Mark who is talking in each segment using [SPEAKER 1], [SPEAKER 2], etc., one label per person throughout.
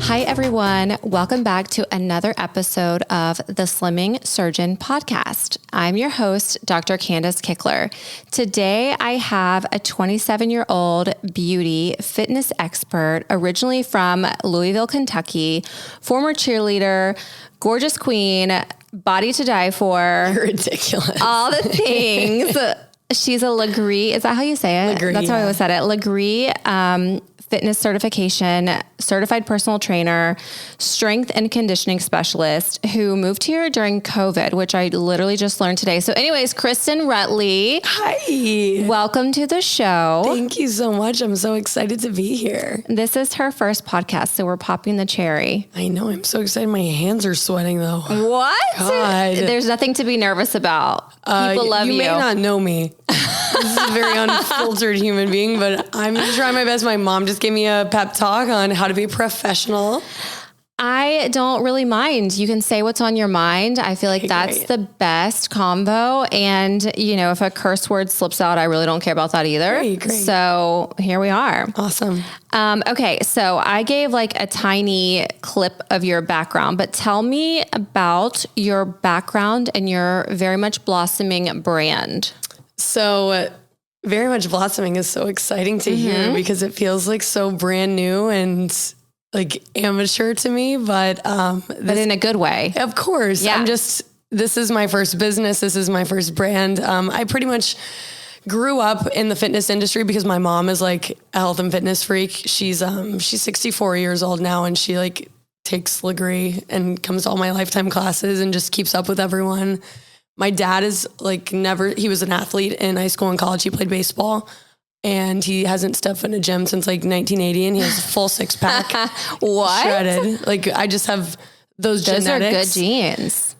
[SPEAKER 1] Hi, everyone. Welcome back to another episode of the Slimming Surgeon podcast. I'm your host, Dr. Candace Kickler. Today, I have a 27-year-old beauty fitness expert, originally from Louisville, Kentucky, former cheerleader, gorgeous queen, body to die for.
[SPEAKER 2] You're ridiculous.
[SPEAKER 1] All the things. She's a Legree. Is that how you say it?
[SPEAKER 2] Legree,
[SPEAKER 1] That's how I always said it. Legree fitness certification, certified personal trainer, strength and conditioning specialist who moved here during COVID, which I literally just learned today. So anyways, Christin Rutley.
[SPEAKER 2] Hi.
[SPEAKER 1] Welcome to the show.
[SPEAKER 2] Thank you so much. I'm so excited to be here.
[SPEAKER 1] This is her first podcast, so we're popping the cherry.
[SPEAKER 2] I know. I'm so excited. My hands are sweating though.
[SPEAKER 1] What?
[SPEAKER 2] God.
[SPEAKER 1] There's nothing to be nervous about. People love you.
[SPEAKER 2] You may not know me. This is a very unfiltered human being, but I'm going to try my best. My mom just gave me a pep talk on how to be a professional.
[SPEAKER 1] I don't really mind. You can say what's on your mind. I feel like that's the best combo. And, you know, if a curse word slips out, I really don't care about that either.
[SPEAKER 2] Great.
[SPEAKER 1] So here we are.
[SPEAKER 2] Awesome.
[SPEAKER 1] Okay. So I gave like a tiny clip of your background, but tell me about your background and your very much blossoming brand.
[SPEAKER 2] So very much blossoming is so exciting to hear because it feels like so brand new and like amateur to me, but
[SPEAKER 1] in a good way.
[SPEAKER 2] Of course.
[SPEAKER 1] Yeah.
[SPEAKER 2] This is my first business. This is my first brand. I pretty much grew up in the fitness industry because my mom is like a health and fitness freak. She's 64 years old now and she like takes Legree and comes to all my lifetime classes and just keeps up with everyone. My dad is like he was an athlete in high school and college. He played baseball and he hasn't stepped in a gym since like 1980 and he has a full six pack.
[SPEAKER 1] What?
[SPEAKER 2] Shredded. Like I just have those genetics.
[SPEAKER 1] Those are good genes.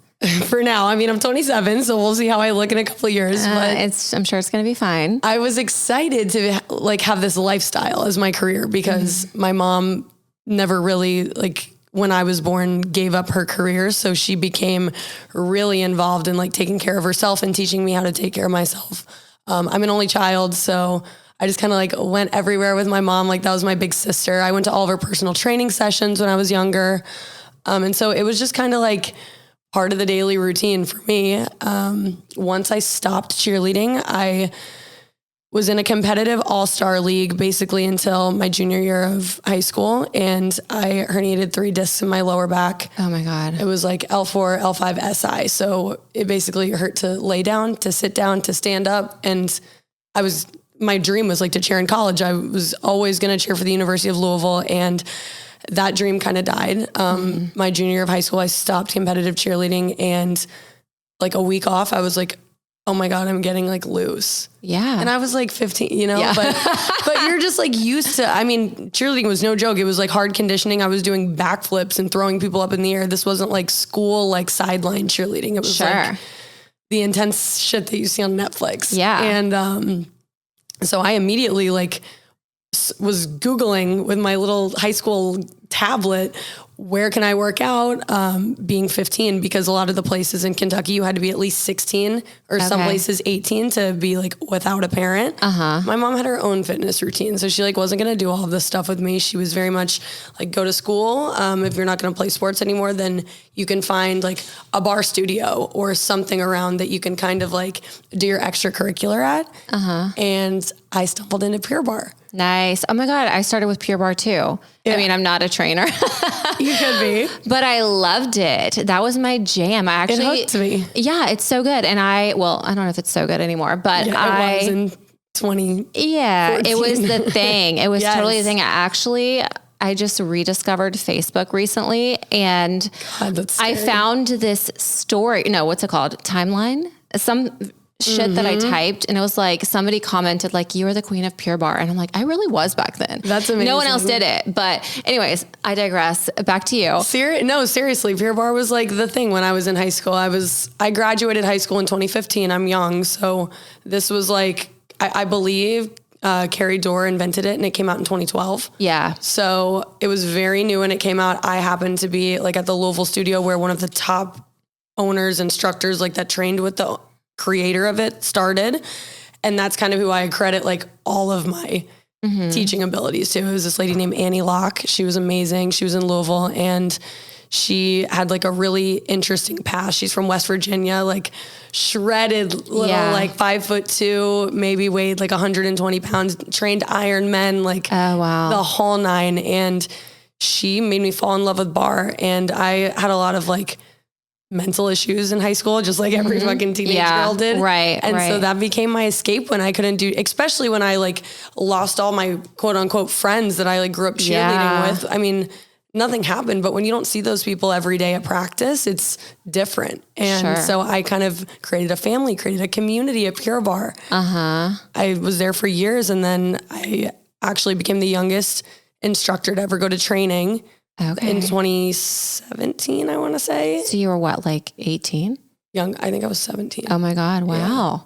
[SPEAKER 2] For now. I mean, I'm 27, so we'll see how I look in a couple of years. But
[SPEAKER 1] I'm sure it's going to be fine.
[SPEAKER 2] I was excited to like have this lifestyle as my career because my mom never really like when I was born, gave up her career. So she became really involved in like taking care of herself and teaching me how to take care of myself. I'm an only child. So I just kind of like went everywhere with my mom. Like that was my big sister. I went to all of her personal training sessions when I was younger. And so it was just kind of like part of the daily routine for me. Once I stopped cheerleading, I was in a competitive all-star league basically until my junior year of high school. And I herniated 3 discs in my lower back.
[SPEAKER 1] Oh my God.
[SPEAKER 2] It was like L4, L5 SI. So it basically hurt to lay down, to sit down, to stand up. And my dream was like to cheer in college. I was always going to cheer for the University of Louisville. And that dream kind of died. My junior year of high school, I stopped competitive cheerleading and like a week off, I was like, oh my God, I'm getting like loose.
[SPEAKER 1] Yeah.
[SPEAKER 2] And I was like 15, you know, but you're just like used to, I mean, cheerleading was no joke. It was like hard conditioning. I was doing backflips and throwing people up in the air. This wasn't like school, like sideline cheerleading. It was like the intense shit that you see on Netflix.
[SPEAKER 1] Yeah.
[SPEAKER 2] And, so I immediately like was Googling with my little high school tablet, where can I work out being 15? Because a lot of the places in Kentucky, you had to be at least 16 or some places 18 to be like without a parent. My mom had her own fitness routine. So she like wasn't going to do all of this stuff with me. She was very much like, go to school. If you're not going to play sports anymore, then you can find like a bar studio or something around that you can kind of like do your extracurricular at. And I stumbled into Pure Barre.
[SPEAKER 1] Nice. Oh my God. I started with Pure Barre too. Yeah. I mean, I'm not a trainer.
[SPEAKER 2] You could be.
[SPEAKER 1] But I loved it. That was my jam.
[SPEAKER 2] It hooked me.
[SPEAKER 1] Yeah, it's so good. And I don't know if it's so good anymore, but
[SPEAKER 2] it was in 20.
[SPEAKER 1] Yeah, it was the thing. It was totally the thing. I just rediscovered Facebook recently and
[SPEAKER 2] God, that's
[SPEAKER 1] I found this story. No, what's it called? Timeline? Some shit that I typed and it was like, somebody commented like, you are the queen of Pure Barre. And I'm like, I really was back then.
[SPEAKER 2] That's amazing.
[SPEAKER 1] No one else did it. But anyways, I digress. Back to you.
[SPEAKER 2] No, seriously. Pure Barre was like the thing when I was in high school. I graduated high school in 2015. I'm young. So this was like, I believe Carrie Dorr invented it and it came out in 2012.
[SPEAKER 1] Yeah.
[SPEAKER 2] So it was very new when it came out. I happened to be like at the Louisville studio where one of the top owners, instructors like that trained with the creator of it started. And that's kind of who I credit like all of my teaching abilities too. It was this lady named Annie Locke. She was amazing. She was in Louisville, and she had like a really interesting past. She's from West Virginia, like shredded little, like 5'2", maybe weighed like 120 pounds, trained Ironman, like the whole nine. And she made me fall in love with barre. And I had a lot of like mental issues in high school, just like every fucking teenage girl did.
[SPEAKER 1] Right.
[SPEAKER 2] And so that became my escape when I couldn't do, especially when I like lost all my quote unquote friends that I like grew up cheerleading with. I mean, nothing happened, but when you don't see those people every day at practice, it's different. And so I kind of created a family, created a community at Pure Barre. I was there for years, and then I actually became the youngest instructor to ever go to training in 2017, I want to say.
[SPEAKER 1] So you were what, like 18?
[SPEAKER 2] Young. I think I was 17.
[SPEAKER 1] Oh my God. Wow.
[SPEAKER 2] Yeah.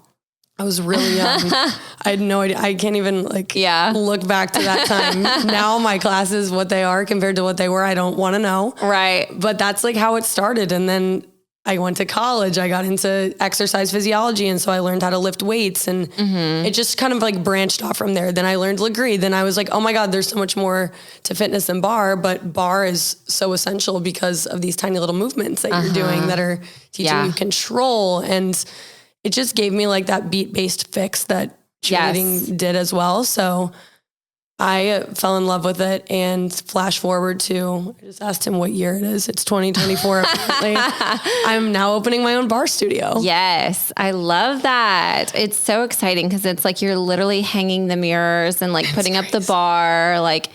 [SPEAKER 2] I was really young. I had no idea. I can't even look back to that time. Now my classes, what they are compared to what they were, I don't want to know.
[SPEAKER 1] Right.
[SPEAKER 2] But that's like how it started. And then I went to college. I got into exercise physiology. And so I learned how to lift weights, and it just kind of like branched off from there. Then I learned Legree. Then I was like, oh my God, there's so much more to fitness than barre. But barre is so essential because of these tiny little movements that you're doing that are teaching you control. And it just gave me like that beat-based fix that cheerleading did as well. So I fell in love with it, and flash forward to, I just asked him what year it is. It's 2024. Apparently. I'm now opening my own barre studio.
[SPEAKER 1] Yes. I love that. It's so exciting because it's like you're literally hanging the mirrors and like putting up the bar. Like,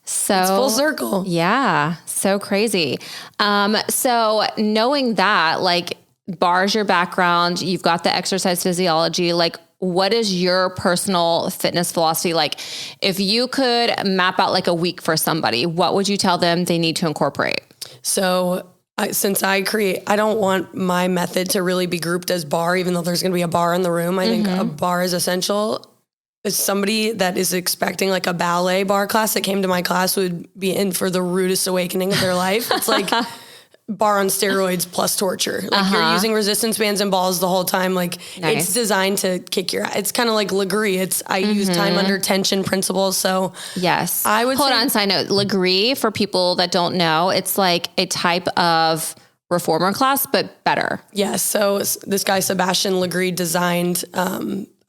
[SPEAKER 1] so
[SPEAKER 2] it's full circle.
[SPEAKER 1] Yeah. So crazy. So knowing that, like, barre's your background, you've got the exercise physiology, like what is your personal fitness philosophy? Like if you could map out like a week for somebody, what would you tell them they need to incorporate?
[SPEAKER 2] So I don't want my method to really be grouped as barre, even though there's going to be a barre in the room. I think a barre is essential. As somebody that is expecting like a ballet barre class that came to my class would be in for the rudest awakening of their life. It's like barre on steroids plus torture. Like you're using resistance bands and balls the whole time. Like it's designed to kick your ass. It's kind of like Legree. I use time under tension principles. So
[SPEAKER 1] yes,
[SPEAKER 2] I would
[SPEAKER 1] hold on. Side note, Legree, for people that don't know, it's like a type of reformer class, but better.
[SPEAKER 2] Yes. So this guy, Sebastian Legree, designed,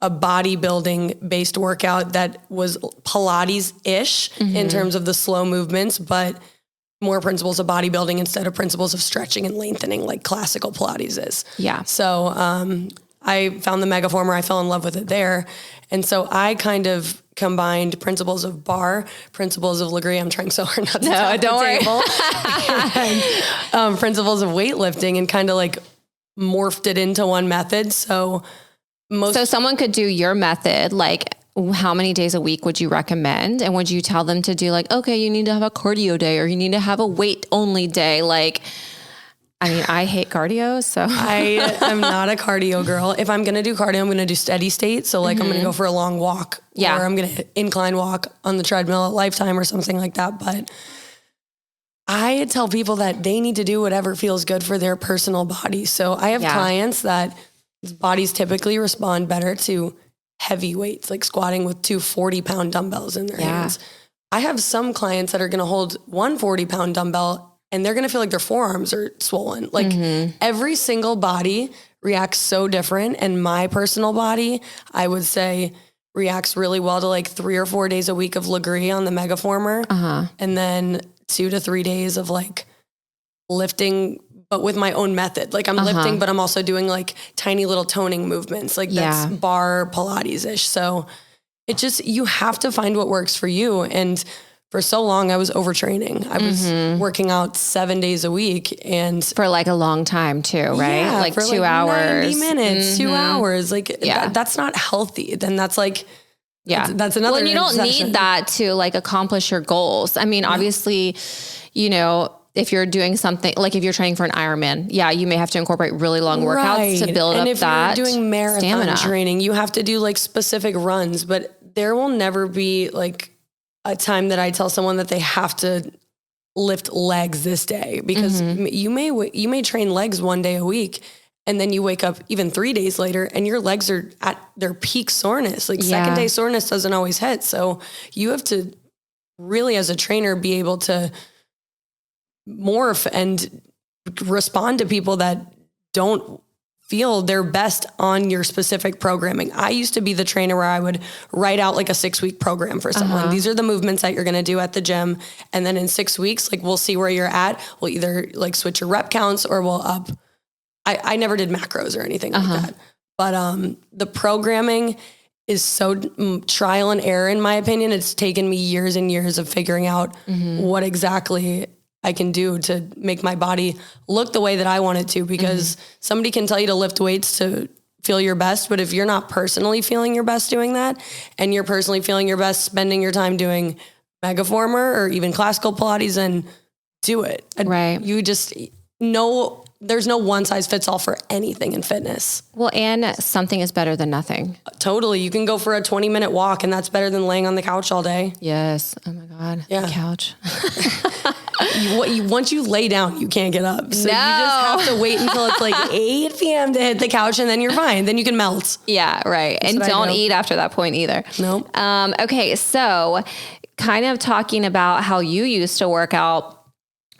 [SPEAKER 2] a bodybuilding based workout that was Pilates-ish in terms of the slow movements, but more principles of bodybuilding instead of principles of stretching and lengthening like classical Pilates is. Yeah. So I found the Megaformer. I fell in love with it there. And so I kind of combined principles of barre, principles of Legree. I'm trying so hard not to tap
[SPEAKER 1] don't worry.
[SPEAKER 2] and, principles of weightlifting, and kind of like morphed it into one method. So
[SPEAKER 1] someone could do your method, like how many days a week would you recommend? And would you tell them to do like, okay, you need to have a cardio day or you need to have a weight only day? Like, I mean, I hate cardio, so
[SPEAKER 2] I am not a cardio girl. If I'm going to do cardio, I'm going to do steady state. So like I'm going to go for a long walk or I'm going to incline walk on the treadmill at Lifetime or something like that. But I tell people that they need to do whatever feels good for their personal body. So I have clients that bodies typically respond better to heavy weights, like squatting with 2 40-pound dumbbells in their hands. I have some clients that are going to hold 1 40-pound dumbbell and they're going to feel like their forearms are swollen. Like every single body reacts so different. And my personal body, I would say, reacts really well to like 3 or 4 days a week of Legree on the Megaformer. And then 2 to 3 days of like lifting, but with my own method. Like I'm lifting, but I'm also doing like tiny little toning movements. Like that's barre Pilates-ish. So it just, you have to find what works for you. And for so long I was overtraining. I was working out 7 days a week, and
[SPEAKER 1] for like a long time too, right?
[SPEAKER 2] Yeah,
[SPEAKER 1] like
[SPEAKER 2] for
[SPEAKER 1] 2
[SPEAKER 2] like
[SPEAKER 1] hours,
[SPEAKER 2] 90 minutes, 2 hours. Like that's not healthy. Then that's like, that's another.
[SPEAKER 1] Well, and you don't need that to like accomplish your goals. I mean, obviously, you know, if you're doing something, like if you're training for an Ironman, you may have to incorporate really long workouts to build up that stamina. And if you're doing marathon
[SPEAKER 2] training, you have to do like specific runs, but there will never be like a time that I tell someone that they have to lift legs this day, because you may train legs 1 day a week And then you wake up even 3 days later and your legs are at their peak soreness. Like second day soreness doesn't always hit. So you have to really, as a trainer, be able to morph and respond to people that don't feel their best on your specific programming. I used to be the trainer where I would write out like a 6-week program for someone. These are the movements that you're going to do at the gym. And then in 6 weeks, like we'll see where you're at. We'll either like switch your rep counts or we'll up. I never did macros or anything like that. But the programming is so trial and error, in my opinion. It's taken me years and years of figuring out what exactly I can do to make my body look the way that I want it to, because somebody can tell you to lift weights to feel your best. But if you're not personally feeling your best doing that, and you're personally feeling your best spending your time doing Megaformer or even classical Pilates, then do it.
[SPEAKER 1] Right.
[SPEAKER 2] You just know there's no one size fits all for anything in fitness.
[SPEAKER 1] Well, and something is better than nothing.
[SPEAKER 2] Totally. You can go for a 20-minute walk and that's better than laying on the couch all day.
[SPEAKER 1] Yes. Oh my God. Yeah. The couch.
[SPEAKER 2] Once you lay down, you can't get up. So you just have to wait until it's like 8 p.m. to hit the couch, and then you're fine. Then you can melt.
[SPEAKER 1] Yeah, right. That's and don't eat after that point either.
[SPEAKER 2] Nope.
[SPEAKER 1] Okay. So kind of talking about how you used to work out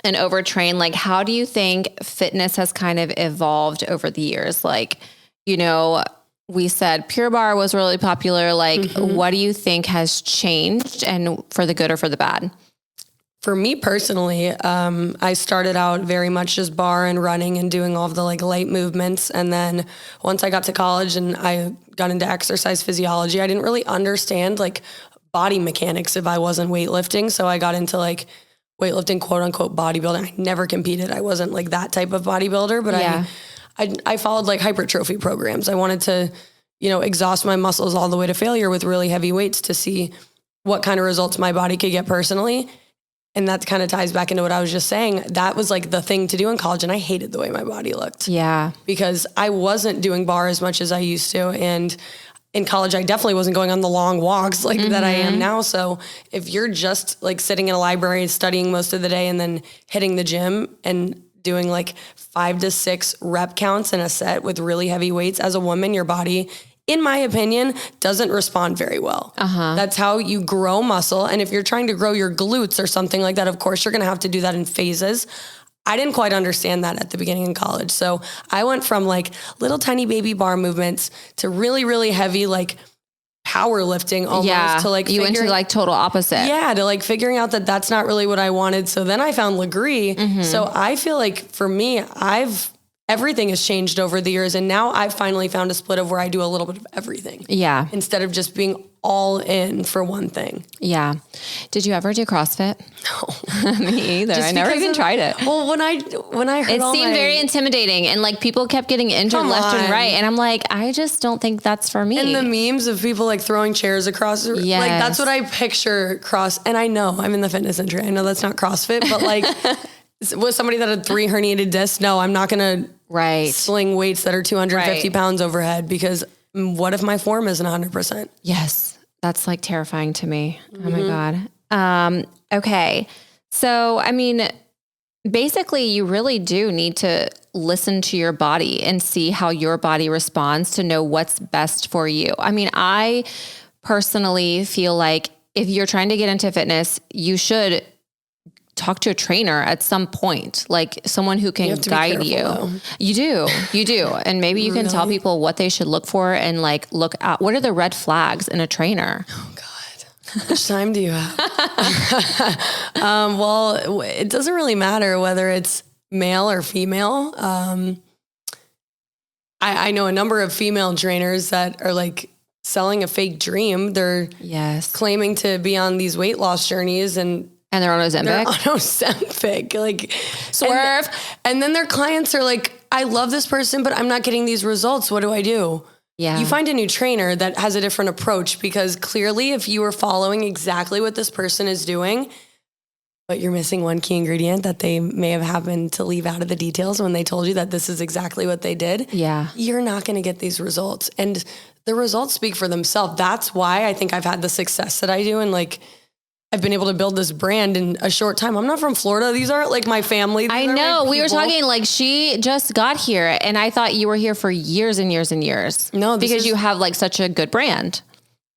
[SPEAKER 1] and overtrain, like how do you think fitness has kind of evolved over the years? Like, you know, we said Pure Barre was really popular. Like, what do you think has changed, and for the good or for the bad?
[SPEAKER 2] For me personally, I started out very much just bar and running and doing all of the like light movements. And then once I got to college and I got into exercise physiology, I didn't really understand like body mechanics if I wasn't weightlifting. So I got into like weightlifting, quote unquote, bodybuilding. I never competed. I wasn't like that type of bodybuilder, but I followed like hypertrophy programs. I wanted to, you know, exhaust my muscles all the way to failure with really heavy weights to see what kind of results my body could get personally. And that kind of ties back into what I was just saying. That was like the thing to do in college. And I hated the way my body looked. Yeah. Because I wasn't doing bar as much as I used to. And in college, I definitely wasn't going on the long walks like that I am now. So if you're just like sitting in a library studying most of the day and then hitting the gym and doing like 5 to 6 rep counts in a set with really heavy weights, as a woman, your body, in my opinion, doesn't respond very well. That's how you grow muscle. And if you're trying to grow your glutes or something like that, of course, you're going to have to do that in phases. I didn't quite understand that at the beginning in college. So I went from like little tiny baby bar movements to really, really heavy, like powerlifting almost to like,
[SPEAKER 1] you went to like total opposite.
[SPEAKER 2] Yeah. To like figuring out that that's not really what I wanted. So then I found Legree. So I feel like for me, everything has changed over the years. And now I've finally found a split of where I do a little bit of everything. Yeah. Instead of just being all in for one thing.
[SPEAKER 1] Yeah. Did you ever do CrossFit?
[SPEAKER 2] No.
[SPEAKER 1] Me either. I never even tried it.
[SPEAKER 2] Well, when I heard
[SPEAKER 1] it seemed very intimidating, and like people kept getting injured left and right. And I'm like, I just don't think that's for me.
[SPEAKER 2] And the memes of people like throwing chairs across, like that's what I picture and I know I'm in the fitness industry. I know that's not CrossFit, but like with somebody that had 3 herniated discs, no, I'm not going to sling weights that are 250 pounds overhead, because what if my form isn't 100%?
[SPEAKER 1] Yes. That's like terrifying to me. Oh my God. Okay. So, I mean, basically you really do need to listen to your body and see how your body responds to know what's best for you. I mean, I personally feel like if you're trying to get into fitness, you should talk to a trainer at some point, like someone who can guide you. Though. You do. And maybe you can tell people what they should look for and like look at what are the red flags in a trainer.
[SPEAKER 2] Oh God. How much time do you have? Well, it doesn't really matter whether it's male or female. I know a number of female trainers that are like selling a fake dream. They're claiming to be on these weight loss journeys and
[SPEAKER 1] they're on Ozempic.
[SPEAKER 2] They're on Ozempic. Like,
[SPEAKER 1] swerve.
[SPEAKER 2] And then their clients are like, I love this person, but I'm not getting these results. What do I do? Yeah. You find a new trainer that has a different approach, because clearly if you are following exactly what this person is doing, but you're missing one key ingredient that they may have happened to leave out of the details when they told you that this is exactly what they did. Yeah. You're not going to get these results. And the results speak for themselves. That's why I think I've had the success that I do. And like, I've been able to build this brand in a short time. I'm not from Florida. These aren't like my family.
[SPEAKER 1] I know. We were talking like she just got here and I thought you were here for years and years and years.
[SPEAKER 2] No,
[SPEAKER 1] because you have like such a good brand.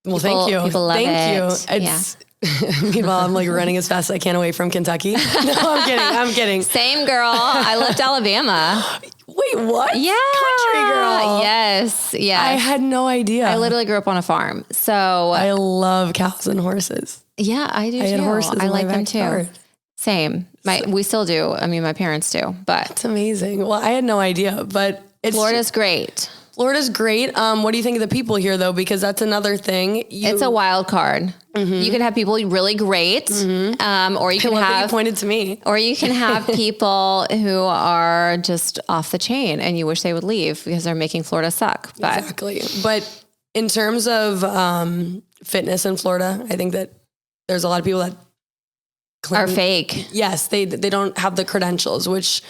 [SPEAKER 2] Well, thank you.
[SPEAKER 1] People love
[SPEAKER 2] Thank you. Meanwhile, I'm like running as fast as I can away from Kentucky. No, I'm kidding.
[SPEAKER 1] Same girl. I left Alabama.
[SPEAKER 2] Wait, what?
[SPEAKER 1] Yeah.
[SPEAKER 2] Country girl.
[SPEAKER 1] Yes.
[SPEAKER 2] I had no idea.
[SPEAKER 1] I literally grew up on a farm. So
[SPEAKER 2] I love cows and horses.
[SPEAKER 1] Yeah, I do too.
[SPEAKER 2] Had horses
[SPEAKER 1] I
[SPEAKER 2] in
[SPEAKER 1] like
[SPEAKER 2] my
[SPEAKER 1] them
[SPEAKER 2] backyard.
[SPEAKER 1] too. Same. We still do. I mean, my parents do, but
[SPEAKER 2] It's amazing. Well, I had no idea, but
[SPEAKER 1] Florida's great.
[SPEAKER 2] Florida's great. What do you think of the people here though? Because that's another thing.
[SPEAKER 1] It's a wild card. You can have people really great, or you can have
[SPEAKER 2] pointed to me,
[SPEAKER 1] or you can have people who are just off the chain, and you wish they would leave because they're making Florida suck. But
[SPEAKER 2] exactly. But in terms of fitness in Florida, I think that there's a lot of people that
[SPEAKER 1] are fake.
[SPEAKER 2] Yes, they don't have the credentials. Which,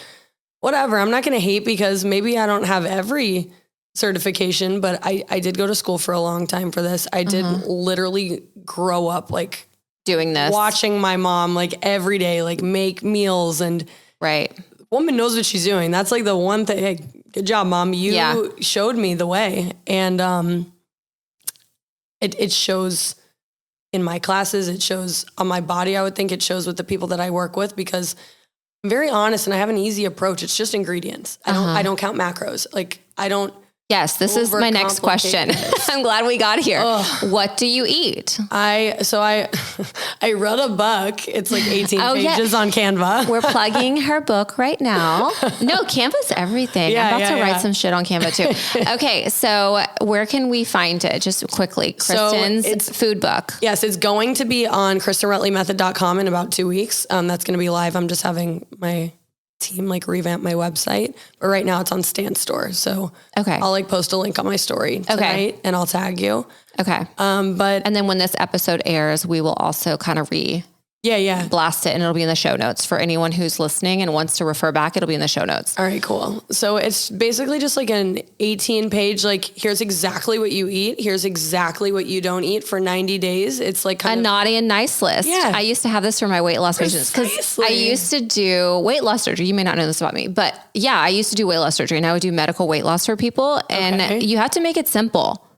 [SPEAKER 2] whatever. I'm not going to hate because maybe I don't have every certification, but I did go to school for a long time for this. I did literally grow up like
[SPEAKER 1] doing this,
[SPEAKER 2] watching my mom like every day, like make meals and
[SPEAKER 1] right.
[SPEAKER 2] Woman knows what she's doing. That's like the one thing. Hey, good job, Mom. You showed me the way. And it shows in my classes. It shows on my body. I would think it shows with the people that I work with because I'm very honest and I have an easy approach. It's just ingredients. I don't count macros. Like I don't.
[SPEAKER 1] Yes, this is my next question. I'm glad we got here.
[SPEAKER 2] Ugh.
[SPEAKER 1] What do you eat?
[SPEAKER 2] I wrote a book. It's like 18 pages on Canva.
[SPEAKER 1] We're plugging her book right now. No, Canva's everything. I'm about to write some shit on Canva too. Okay, so where can we find it? Just quickly, Kristen's food book.
[SPEAKER 2] Yes, it's going to be on ChristinRutleyMethod.com in about 2 weeks. That's going to be live. I'm just having my team like revamp my website, but right now it's on Stan Store. So I'll like post a link on my story tonight and I'll tag you.
[SPEAKER 1] Okay. And then when this episode airs, we will also kind of blast it and it'll be in the show notes for anyone who's listening and wants to refer back. It'll be in the show notes.
[SPEAKER 2] All right, cool. So it's basically just like an 18 page, like here's exactly what you eat. Here's exactly what you don't eat for 90 days. It's like
[SPEAKER 1] a naughty and nice list.
[SPEAKER 2] Yeah.
[SPEAKER 1] I used to have this for my weight loss patients because I used to do weight loss surgery. You may not know this about me, but yeah, I used to do weight loss surgery and I would do medical weight loss for people. And you have to make it simple.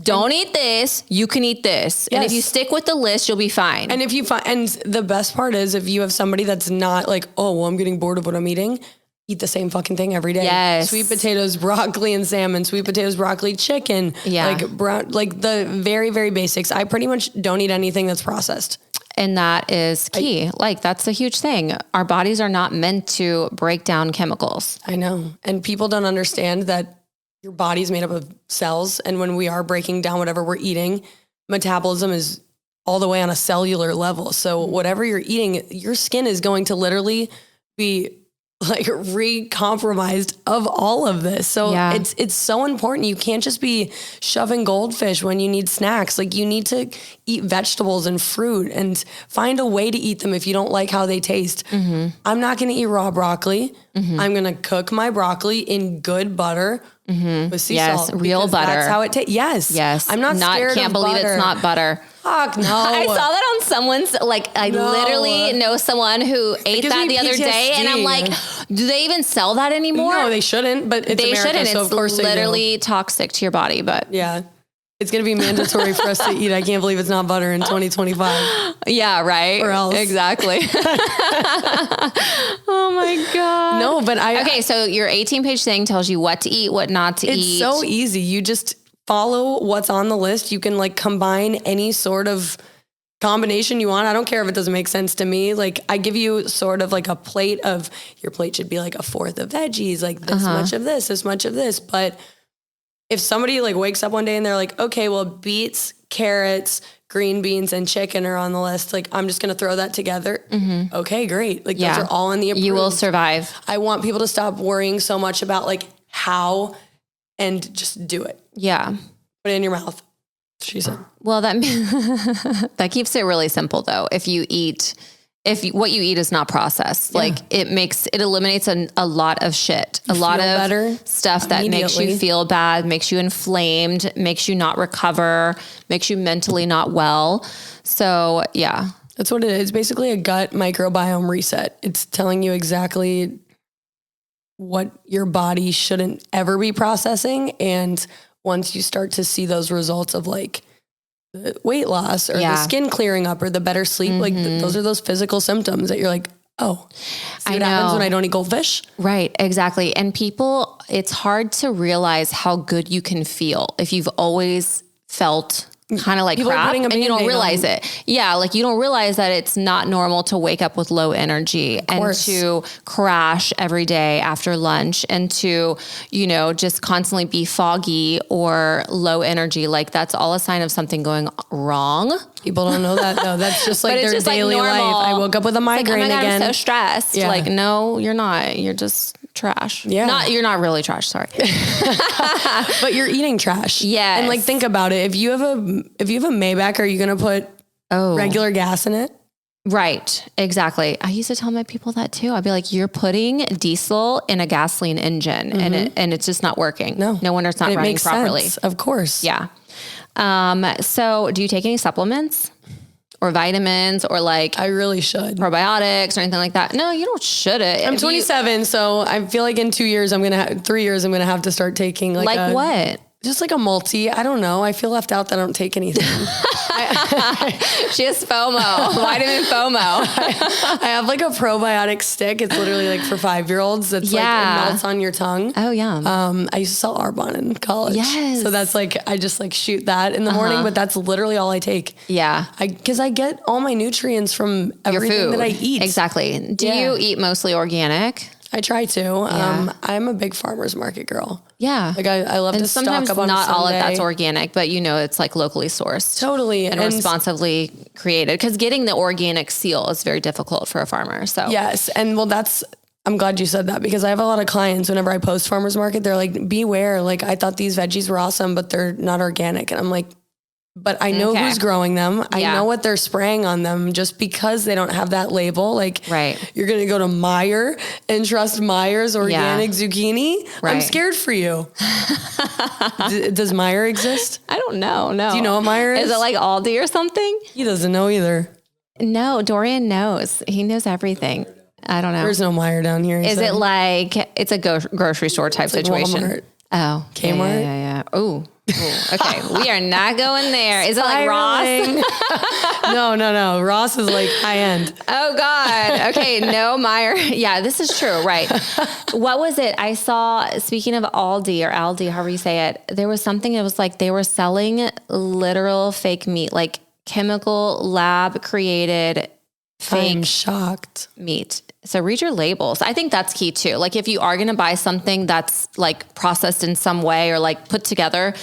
[SPEAKER 1] Don't eat this. You can eat this. Yes. And if you stick with the list, you'll be fine.
[SPEAKER 2] And if you find, and the best part is if you have somebody that's not like, oh, well, I'm getting bored of what I'm eating, eat the same fucking thing every day.
[SPEAKER 1] Yes.
[SPEAKER 2] Sweet potatoes, broccoli and salmon, sweet potatoes, broccoli, chicken.
[SPEAKER 1] Yeah.
[SPEAKER 2] Like brown, like the very, very basics. I pretty much don't eat anything that's processed.
[SPEAKER 1] And that is key. That's a huge thing. Our bodies are not meant to break down chemicals.
[SPEAKER 2] I know. And people don't understand that your body's made up of cells. And when we are breaking down whatever we're eating, metabolism is all the way on a cellular level. So whatever you're eating, your skin is going to literally be like re-compromised of all of this. So it's so important. You can't just be shoving goldfish when you need snacks. Like you need to eat vegetables and fruit and find a way to eat them if you don't like how they taste. Mm-hmm. I'm not going to eat raw broccoli. Mm-hmm. I'm going to cook my broccoli in good butter with sea salt.
[SPEAKER 1] Real butter.
[SPEAKER 2] That's how it tastes. Yes. I'm not scared
[SPEAKER 1] can't
[SPEAKER 2] of
[SPEAKER 1] believe
[SPEAKER 2] butter.
[SPEAKER 1] It's not butter.
[SPEAKER 2] Fuck no.
[SPEAKER 1] I saw that on someone's, literally know someone who ate that the other day. And I'm like, do they even sell that anymore?
[SPEAKER 2] No, they shouldn't, but it's
[SPEAKER 1] they
[SPEAKER 2] America,
[SPEAKER 1] shouldn't.
[SPEAKER 2] so
[SPEAKER 1] It's
[SPEAKER 2] of course
[SPEAKER 1] literally toxic to your body, but
[SPEAKER 2] yeah. It's going to be mandatory for us to eat. I can't believe it's not butter in 2025.
[SPEAKER 1] Yeah, right.
[SPEAKER 2] Or else.
[SPEAKER 1] Exactly. Oh my God.
[SPEAKER 2] No, but
[SPEAKER 1] okay, so your 18-page thing tells you what to eat, what not to eat.
[SPEAKER 2] It's so easy. You just follow what's on the list. You can combine any sort of combination you want. I don't care if it doesn't make sense to me. I give you sort of a plate of, your plate should be a fourth of veggies, this much of this much of this. But if somebody wakes up one day and they're like, okay, well, beets, carrots, green beans, and chicken are on the list. I'm just going to throw that together. Mm-hmm. Okay, great. Those are all in the approved.
[SPEAKER 1] You will survive.
[SPEAKER 2] I want people to stop worrying so much about how and just do it.
[SPEAKER 1] Yeah.
[SPEAKER 2] Put it in your mouth, she said.
[SPEAKER 1] Well, that keeps it really simple though. What you eat is not processed, it eliminates a lot of shit, a lot of stuff that makes you feel bad, makes you inflamed, makes you not recover, makes you mentally not well. So yeah.
[SPEAKER 2] That's what it is. It's basically a gut microbiome reset. It's telling you exactly what your body shouldn't ever be processing. And once you start to see those results of like the weight loss or the skin clearing up or the better sleep, like those are those physical symptoms that you're like, oh, see what happens when I don't eat goldfish?
[SPEAKER 1] Right, exactly. And people, it's hard to realize how good you can feel if you've always felt kind of like crap and you don't realize it. Yeah. Like you don't realize that it's not normal to wake up with low energy and to crash every day after lunch and to, you know, just constantly be foggy or low energy. Like that's all a sign of something going wrong.
[SPEAKER 2] People don't know that though. That's just like their daily life. I woke up with a migraine again.
[SPEAKER 1] I'm so stressed. Yeah. Like, no, you're not. You're just trash. Yeah. You're not really trash. Sorry.
[SPEAKER 2] But you're eating trash.
[SPEAKER 1] Yeah.
[SPEAKER 2] And like, think about it. If you have a Maybach, are you going to put regular gas in it?
[SPEAKER 1] Right. Exactly. I used to tell my people that too. I'd be like, you're putting diesel in a gasoline engine and it's just not working. No wonder it's not running properly.
[SPEAKER 2] Sense, of course.
[SPEAKER 1] Yeah. So do you take any supplements or vitamins or like
[SPEAKER 2] I really should
[SPEAKER 1] probiotics or anything like that? No, you don't should it.
[SPEAKER 2] I'm 27. So I feel like in 3 years, I'm going to have to start taking like
[SPEAKER 1] what?
[SPEAKER 2] Just like a multi. I don't know. I feel left out that I don't take anything.
[SPEAKER 1] She has FOMO, vitamin FOMO.
[SPEAKER 2] I have like a probiotic stick. It's literally like for 5-year-olds. It's like, it melts on your tongue.
[SPEAKER 1] Oh yeah.
[SPEAKER 2] I used to sell Arbonne in college.
[SPEAKER 1] Yes.
[SPEAKER 2] So that's like, I just like shoot that in the morning, but that's literally all I take.
[SPEAKER 1] Yeah.
[SPEAKER 2] Cause I get all my nutrients from everything that I eat.
[SPEAKER 1] Exactly. Do you eat mostly organic?
[SPEAKER 2] I try to. Yeah. I'm a big farmer's market girl.
[SPEAKER 1] Yeah.
[SPEAKER 2] Like I love to stock up on
[SPEAKER 1] sometimes not all of that's organic, but you know, it's like locally sourced.
[SPEAKER 2] Totally.
[SPEAKER 1] And responsibly created. Cause getting the organic seal is very difficult for a farmer. So
[SPEAKER 2] yes. And well, I'm glad you said that because I have a lot of clients whenever I post farmer's market, they're like, beware. Like I thought these veggies were awesome, but they're not organic. And I'm like, but I know who's growing them. I know what they're spraying on them just because they don't have that label. Like you're going to go to Meijer and trust Meijer's organic zucchini. Right. I'm scared for you. Does Meijer exist?
[SPEAKER 1] I don't know. No.
[SPEAKER 2] Do you know what Meijer is?
[SPEAKER 1] Is it like Aldi or something?
[SPEAKER 2] He doesn't know either.
[SPEAKER 1] No, Dorian knows. He knows everything. I don't know.
[SPEAKER 2] There's no Meijer down here.
[SPEAKER 1] Is it like, it's a grocery store type situation?
[SPEAKER 2] Walmart.
[SPEAKER 1] Oh.
[SPEAKER 2] Kmart?
[SPEAKER 1] Yeah. Ooh. Okay. We are not going there. Is it like Ross?
[SPEAKER 2] No. Ross is like high end.
[SPEAKER 1] Oh God. Okay. No, Meijer. Yeah, this is true. Right. What was it? I saw, speaking of Aldi or Aldi, however you say it, there was something that was like, they were selling literal fake meat, like chemical lab created fake
[SPEAKER 2] I'm shocked.
[SPEAKER 1] meat. So read your labels. I think that's key too. Like if you are going to buy something that's like processed in some way or like put together,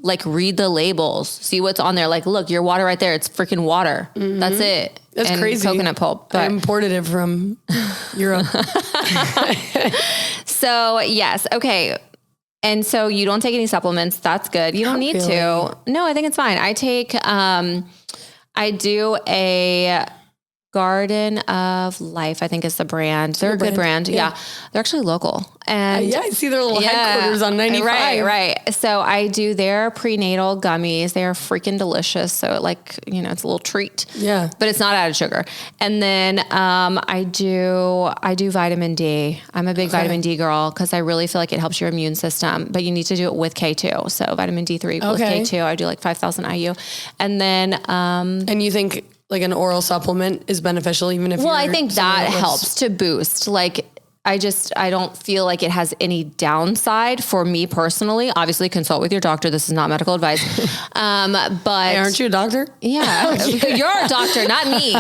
[SPEAKER 1] like read the labels, see what's on there. Like, look, your water right there. It's freaking water. Mm-hmm. That's it.
[SPEAKER 2] That's crazy.
[SPEAKER 1] Coconut pulp. But I
[SPEAKER 2] imported it from Europe.
[SPEAKER 1] So yes. Okay. And so you don't take any supplements. That's good. You don't need to. No, I think it's fine. I take, I do a Garden of Life, I think is the brand. They're a good brand. Yeah. They're actually local. And
[SPEAKER 2] I see their little headquarters on 95.
[SPEAKER 1] Right. So I do their prenatal gummies. They are freaking delicious. So like, you know, it's a little treat.
[SPEAKER 2] Yeah.
[SPEAKER 1] But it's not added sugar. And then I do vitamin D. I'm a big vitamin D girl because I really feel like it helps your immune system, but you need to do it with K2. So vitamin D3 with K2. I do like 5,000 IU. And then
[SPEAKER 2] and you think like an oral supplement is beneficial even if
[SPEAKER 1] I think that helps to boost. Like I don't feel like it has any downside for me personally. Obviously consult with your doctor. This is not medical advice. But
[SPEAKER 2] hey, aren't you a doctor?
[SPEAKER 1] Yeah. You're a doctor, not me.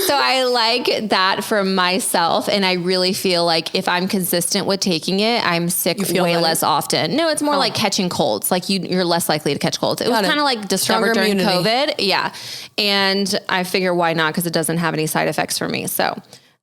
[SPEAKER 1] So I like that for myself. And I really feel like if I'm consistent with taking it, I'm sick way less often. No, it's more like catching colds. Like you're less likely to catch colds. It was kind of like discovered during COVID. Yeah. And I figure why not? Because it doesn't have any side effects for me. So,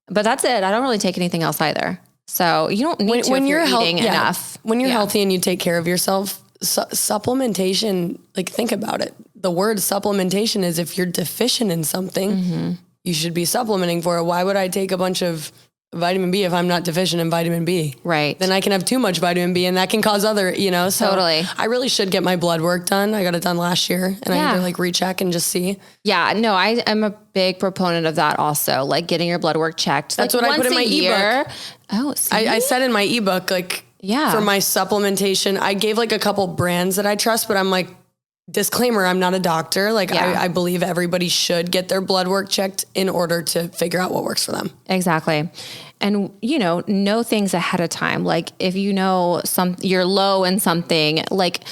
[SPEAKER 1] but that's it. I don't really take anything else either. So you don't need to when you're eating enough.
[SPEAKER 2] When you're healthy and you take care of yourself, supplementation, like think about it. The word supplementation is if you're deficient in something, you should be supplementing for it. Why would I take a bunch of vitamin B if I'm not deficient in vitamin B.
[SPEAKER 1] Right.
[SPEAKER 2] Then I can have too much vitamin B and that can cause other, so
[SPEAKER 1] Totally.
[SPEAKER 2] I really should get my blood work done. I got it done last year and I need to like recheck and just see.
[SPEAKER 1] Yeah, no, I am a big proponent of that also, like getting your blood work checked.
[SPEAKER 2] That's
[SPEAKER 1] like
[SPEAKER 2] what I put in my ebook.
[SPEAKER 1] Oh,
[SPEAKER 2] I said in my ebook, like for my supplementation, I gave like a couple brands that I trust, but I'm like, disclaimer, I'm not a doctor. Like I believe everybody should get their blood work checked in order to figure out what works for them.
[SPEAKER 1] Exactly. And, know things ahead of time. Like if you're low in something, like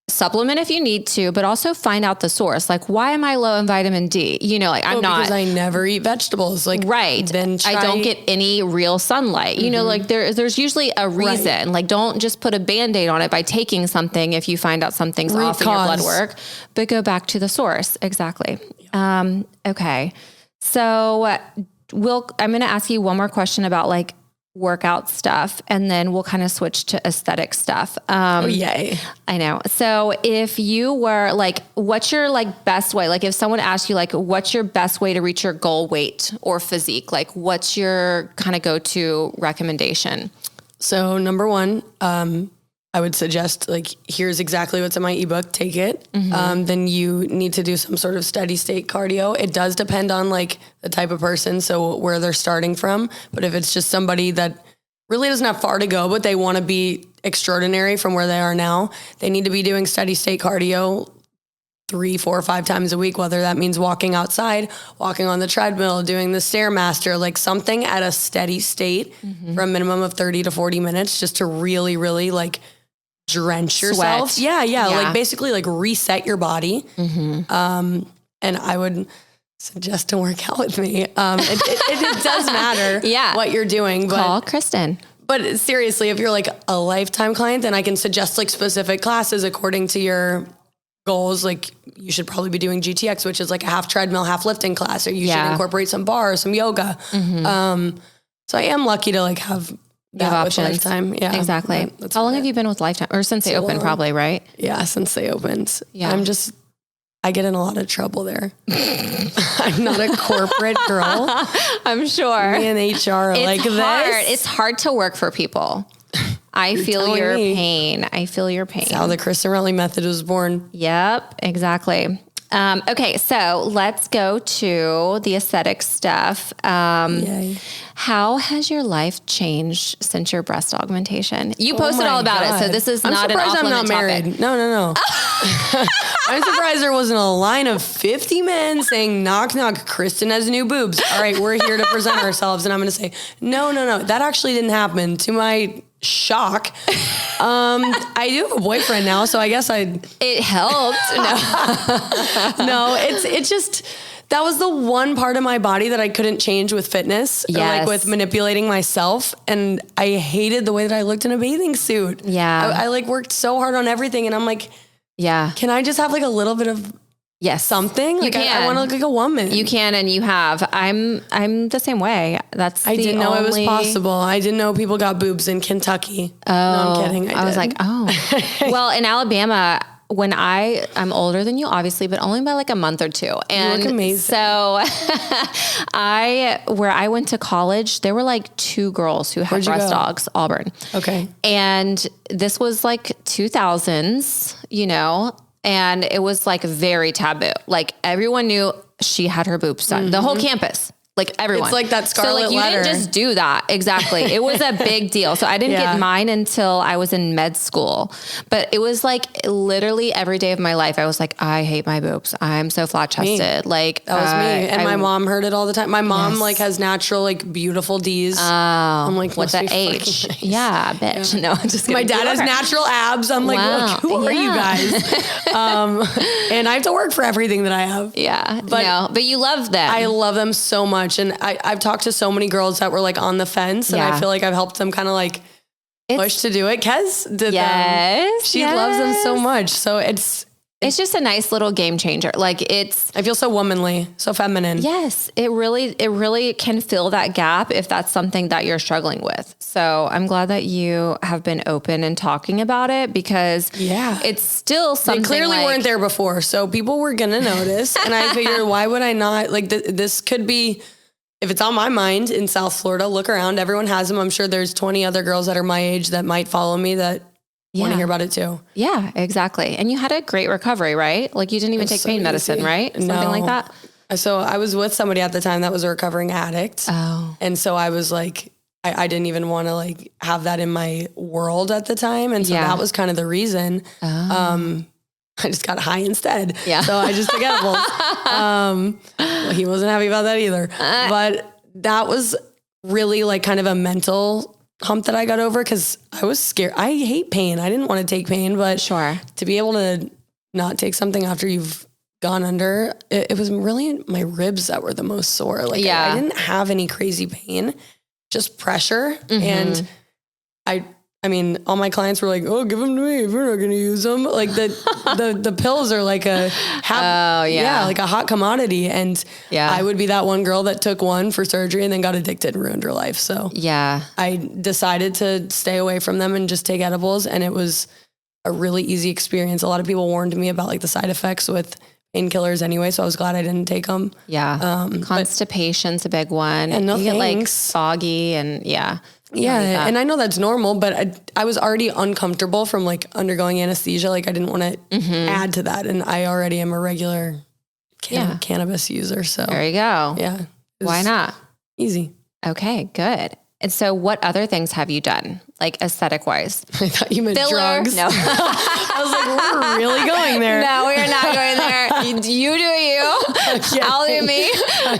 [SPEAKER 1] supplement if you need to, but also find out the source. Like, why am I low in vitamin D? I'm not.
[SPEAKER 2] Because I never eat vegetables. Like,
[SPEAKER 1] right. Then I don't get any real sunlight. Like there's usually a reason. Right. Like, don't just put a Band-Aid on it by taking something if you find out something's off in your blood work, but go back to the source. Exactly. Yeah. Okay. So I'm going to ask you one more question about like workout stuff, and then we'll kind of switch to aesthetic stuff.
[SPEAKER 2] Yay.
[SPEAKER 1] I know. So if you were like, what's your like best way? Like if someone asked you like, what's your best way to reach your goal weight or physique? Like what's your kind of go-to recommendation?
[SPEAKER 2] So number one, I would suggest like, here's exactly what's in my ebook, take it. Then you need to do some sort of steady state cardio. It does depend on like the type of person. So where they're starting from, but if it's just somebody that really doesn't have far to go, but they want to be extraordinary from where they are now, they need to be doing steady state cardio 3, 4, 5 times a week, whether that means walking outside, walking on the treadmill, doing the Stairmaster, like something at a steady state for a minimum of 30 to 40 minutes, just to really, really like drench yourself.
[SPEAKER 1] Sweat.
[SPEAKER 2] Yeah. Like basically like reset your body. And I would suggest to work out with me. It does matter what you're doing. But,
[SPEAKER 1] call Kristen.
[SPEAKER 2] But seriously, if you're like a lifetime client, then I can suggest like specific classes according to your goals. Like you should probably be doing GTX, which is like a half treadmill, half lifting class, or you should incorporate some bar or some yoga. So I am lucky to like have that options. With Lifetime. Yeah,
[SPEAKER 1] exactly. How long have you been with Lifetime? Or since they opened, probably, right?
[SPEAKER 2] Yeah, since they opened. Yeah. I get in a lot of trouble there. I'm not a corporate girl.
[SPEAKER 1] I'm sure.
[SPEAKER 2] Me and HR are like this.
[SPEAKER 1] It's hard to work for people. I feel your pain. I feel your pain.
[SPEAKER 2] That's how the Christin Rutley Method was born.
[SPEAKER 1] Yep, exactly. Okay, so let's go to the aesthetic stuff. How has your life changed since your breast augmentation? You posted all about it, so this is not an off-limit topic.
[SPEAKER 2] Married. No. I'm surprised there wasn't a line of 50 men saying, knock, knock, Kristen has new boobs. All right, we're here to present ourselves. And I'm going to say, no. That actually didn't happen. To my shock. I do have a boyfriend now, so I guess
[SPEAKER 1] it helped.
[SPEAKER 2] No, it's just, that was the one part of my body that I couldn't change with fitness, or like with manipulating myself. And I hated the way that I looked in a bathing suit.
[SPEAKER 1] Yeah.
[SPEAKER 2] I like worked so hard on everything. And I'm like, can I just have like a little bit of something? Like I want to look like a woman.
[SPEAKER 1] You can, and you have. I'm the same way. I didn't know it was
[SPEAKER 2] possible. I didn't know people got boobs in Kentucky.
[SPEAKER 1] Oh,
[SPEAKER 2] no, I'm kidding.
[SPEAKER 1] I was like, well, in Alabama, when I'm older than you, obviously, but only by like a month or two. And
[SPEAKER 2] you look amazing.
[SPEAKER 1] So where I went to college, there were like 2 girls who had breast dogs, Auburn.
[SPEAKER 2] Okay.
[SPEAKER 1] And this was like 2000s, and it was like very taboo. Like everyone knew she had her boobs done. The whole campus. Like everyone.
[SPEAKER 2] It's like that scarlet letter.
[SPEAKER 1] You didn't just do that. Exactly. It was a big deal. So I didn't get mine until I was in med school, but it was like literally every day of my life. I was like, I hate my boobs. I'm so flat chested. Like
[SPEAKER 2] that was me. And my mom heard it all the time. My mom like has natural, like beautiful D's.
[SPEAKER 1] Oh,
[SPEAKER 2] I'm like,
[SPEAKER 1] what's the H? Nice. Yeah, bitch. Yeah. No, I'm just kidding.
[SPEAKER 2] My dad has natural abs. I'm like, look, who are you guys? And I have to work for everything that I have.
[SPEAKER 1] Yeah. But you love them.
[SPEAKER 2] I love them so much. And I've talked to so many girls that were like on the fence, and I feel like I've helped them kind of like push to do it. Kez did them. She loves them so much. So it's just a nice little game changer. Like I feel so womanly, so feminine.
[SPEAKER 1] Yes. It really can fill that gap if that's something that you're struggling with. So I'm glad that you have been open and talking about it, because it's still something.
[SPEAKER 2] They clearly weren't there before. So people were going to notice. And I figured, why would I not? Like this could be if it's on my mind in South Florida, look around. Everyone has them. I'm sure there's 20 other girls that are my age that might follow me that want to hear about it too.
[SPEAKER 1] Yeah, exactly. And you had a great recovery, right? Like you didn't even take pain medicine, right? Something like that.
[SPEAKER 2] So I was with somebody at the time that was a recovering addict.
[SPEAKER 1] Oh.
[SPEAKER 2] And so I was like, I didn't even want to like have that in my world at the time. And so that was kind of the reason. Oh. I just got high instead. Yeah. So I just took edibles. Well, he wasn't happy about that either. But that was really like kind of a mental hump that I got over because I was scared. I hate pain. I didn't want to take pain, but to be able to not take something after you've gone under, it was really my ribs that were the most sore. Like I didn't have any crazy pain, just pressure. And I mean, all my clients were like, "Oh, give them to me if you're not going to use them." Like the pills are like like a hot commodity. And I would be that one girl that took one for surgery and then got addicted and ruined her life. So I decided to stay away from them and just take edibles. And it was a really easy experience. A lot of people warned me about like the side effects with painkillers anyway. So I was glad I didn't take them.
[SPEAKER 1] Yeah. Constipation's a big one.
[SPEAKER 2] And
[SPEAKER 1] you get like foggy and
[SPEAKER 2] and I know that's normal, but I was already uncomfortable from like undergoing anesthesia. Like I didn't want to add to that. And I already am a regular cannabis user. So
[SPEAKER 1] there you go.
[SPEAKER 2] Yeah.
[SPEAKER 1] Why not?
[SPEAKER 2] Easy.
[SPEAKER 1] Okay, good. And so what other things have you done? Like aesthetic wise?
[SPEAKER 2] I thought you meant
[SPEAKER 1] filler?
[SPEAKER 2] Drugs.
[SPEAKER 1] No.
[SPEAKER 2] I was like, we're really going there.
[SPEAKER 1] No, we are not going there. You do you. I'll do me.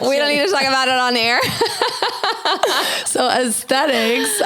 [SPEAKER 1] We don't need to talk about it on air.
[SPEAKER 2] So aesthetics,